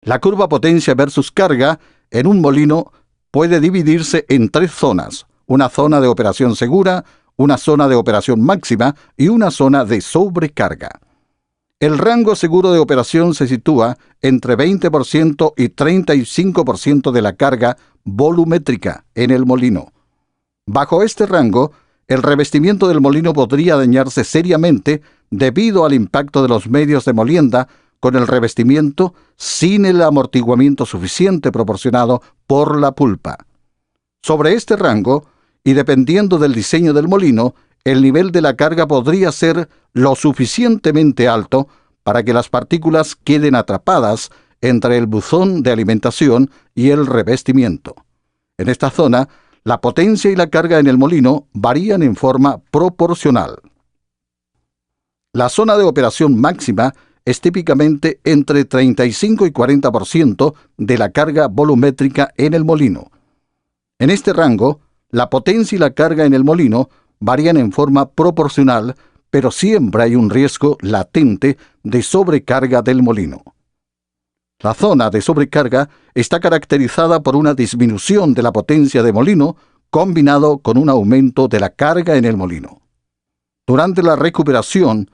La curva potencia versus carga en un molino puede dividirse en tres zonas: una zona de operación segura, una zona de operación máxima y una zona de sobrecarga. El rango seguro de operación se sitúa entre 20% y 35% de la carga volumétrica en el molino. Bajo este rango, el revestimiento del molino podría dañarse seriamente debido al impacto de los medios de molienda con el revestimiento sin el amortiguamiento suficiente proporcionado por la pulpa. Sobre este rango, y dependiendo del diseño del molino, el nivel de la carga podría ser lo suficientemente alto para que las partículas queden atrapadas entre el buzón de alimentación y el revestimiento. En esta zona, la potencia y la carga en el molino varían en forma proporcional. La zona de operación máxima es típicamente entre 35 y 40% de la carga volumétrica en el molino. En este rango, la potencia y la carga en el molino varían en forma proporcional, pero siempre hay un riesgo latente de sobrecarga del molino. La zona de sobrecarga está caracterizada por una disminución de la potencia de molino combinado con un aumento de la carga en el molino. Durante la recuperación,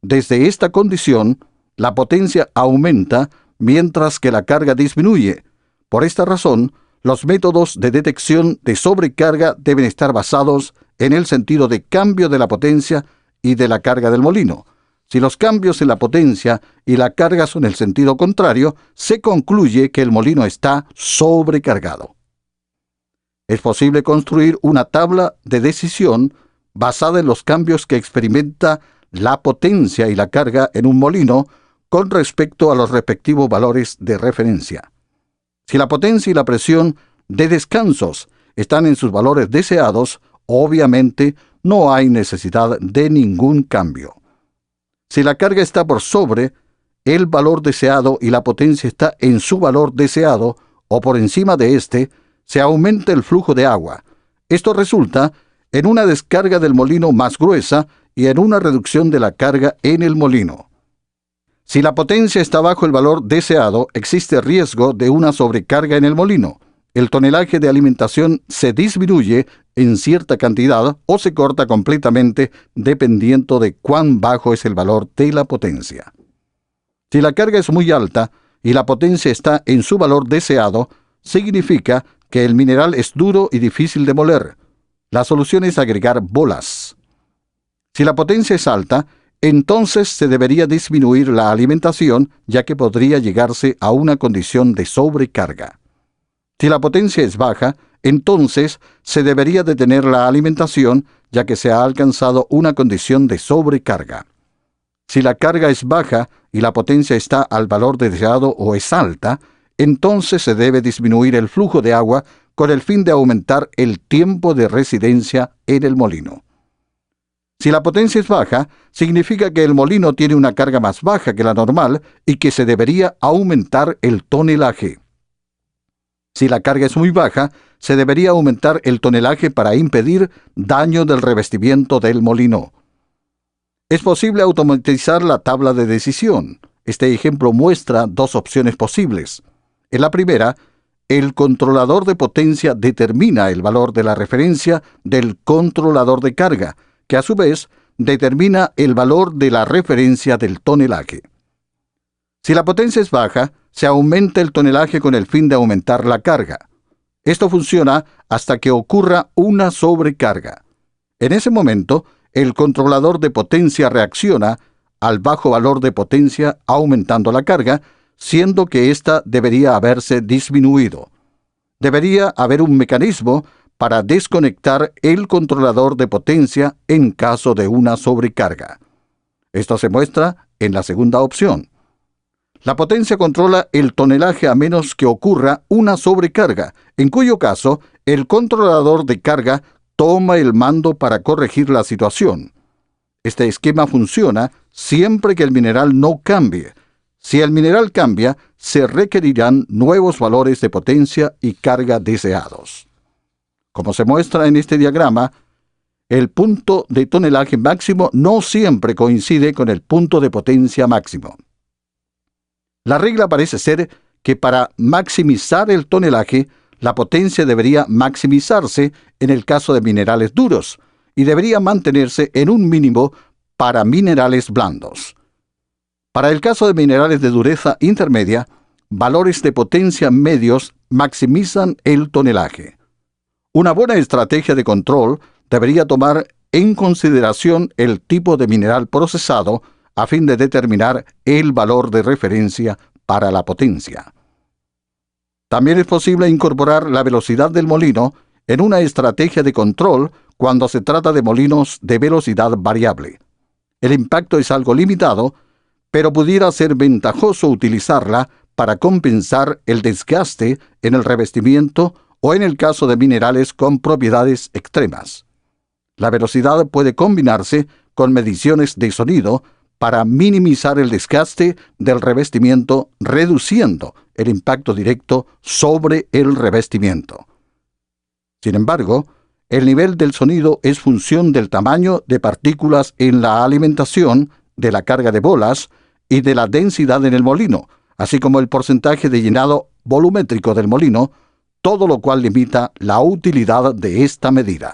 desde esta condición, la potencia aumenta mientras que la carga disminuye. Por esta razón, los métodos de detección de sobrecarga deben estar basados en el sentido de cambio de la potencia y de la carga del molino. Si los cambios en la potencia y la carga son el sentido contrario, se concluye que el molino está sobrecargado. Es posible construir una tabla de decisión basada en los cambios que experimenta la potencia y la carga en un molino con respecto a los respectivos valores de referencia. Si la potencia y la presión de descansos están en sus valores deseados, obviamente no hay necesidad de ningún cambio. Si la carga está por sobre el valor deseado y la potencia está en su valor deseado o por encima de este, se aumenta el flujo de agua. Esto resulta en una descarga del molino más gruesa y en una reducción de la carga en el molino. Si la potencia está bajo el valor deseado, existe riesgo de una sobrecarga en el molino. El tonelaje de alimentación se disminuye en cierta cantidad o se corta completamente dependiendo de cuán bajo es el valor de la potencia. Si la carga es muy alta y la potencia está en su valor deseado, significa que el mineral es duro y difícil de moler. La solución es agregar bolas. Si la potencia es alta, entonces se debería disminuir la alimentación, ya que podría llegarse a una condición de sobrecarga. Si la potencia es baja, entonces se debería detener la alimentación, ya que se ha alcanzado una condición de sobrecarga. Si la carga es baja y la potencia está al valor deseado o es alta, entonces se debe disminuir el flujo de agua con el fin de aumentar el tiempo de residencia en el molino. Si la potencia es baja, significa que el molino tiene una carga más baja que la normal y que se debería aumentar el tonelaje. Si la carga es muy baja, se debería aumentar el tonelaje para impedir daño del revestimiento del molino. Es posible automatizar la tabla de decisión. Este ejemplo muestra dos opciones posibles. En la primera, el controlador de potencia determina el valor de la referencia del controlador de carga, que a su vez determina el valor de la referencia del tonelaje. Si la potencia es baja, se aumenta el tonelaje con el fin de aumentar la carga. Esto funciona hasta que ocurra una sobrecarga. En ese momento, el controlador de potencia reacciona al bajo valor de potencia aumentando la carga, siendo que ésta debería haberse disminuido. Debería haber un mecanismo para desconectar el controlador de potencia en caso de una sobrecarga. Esto se muestra en la segunda opción. La potencia controla el tonelaje a menos que ocurra una sobrecarga, en cuyo caso el controlador de carga toma el mando para corregir la situación. Este esquema funciona siempre que el mineral no cambie. Si el mineral cambia, se requerirán nuevos valores de potencia y carga deseados. Como se muestra en este diagrama, el punto de tonelaje máximo no siempre coincide con el punto de potencia máximo. La regla parece ser que para maximizar el tonelaje, la potencia debería maximizarse en el caso de minerales duros y debería mantenerse en un mínimo para minerales blandos. Para el caso de minerales de dureza intermedia, valores de potencia medios maximizan el tonelaje. Una buena estrategia de control debería tomar en consideración el tipo de mineral procesado a fin de determinar el valor de referencia para la potencia. También es posible incorporar la velocidad del molino en una estrategia de control cuando se trata de molinos de velocidad variable. El impacto es algo limitado, pero pudiera ser ventajoso utilizarla para compensar el desgaste en el revestimiento o en el caso de minerales con propiedades extremas. La velocidad puede combinarse con mediciones de sonido para minimizar el desgaste del revestimiento, reduciendo el impacto directo sobre el revestimiento. Sin embargo, el nivel del sonido es función del tamaño de partículas en la alimentación, de la carga de bolas y de la densidad en el molino, así como el porcentaje de llenado volumétrico del molino, todo lo cual limita la utilidad de esta medida.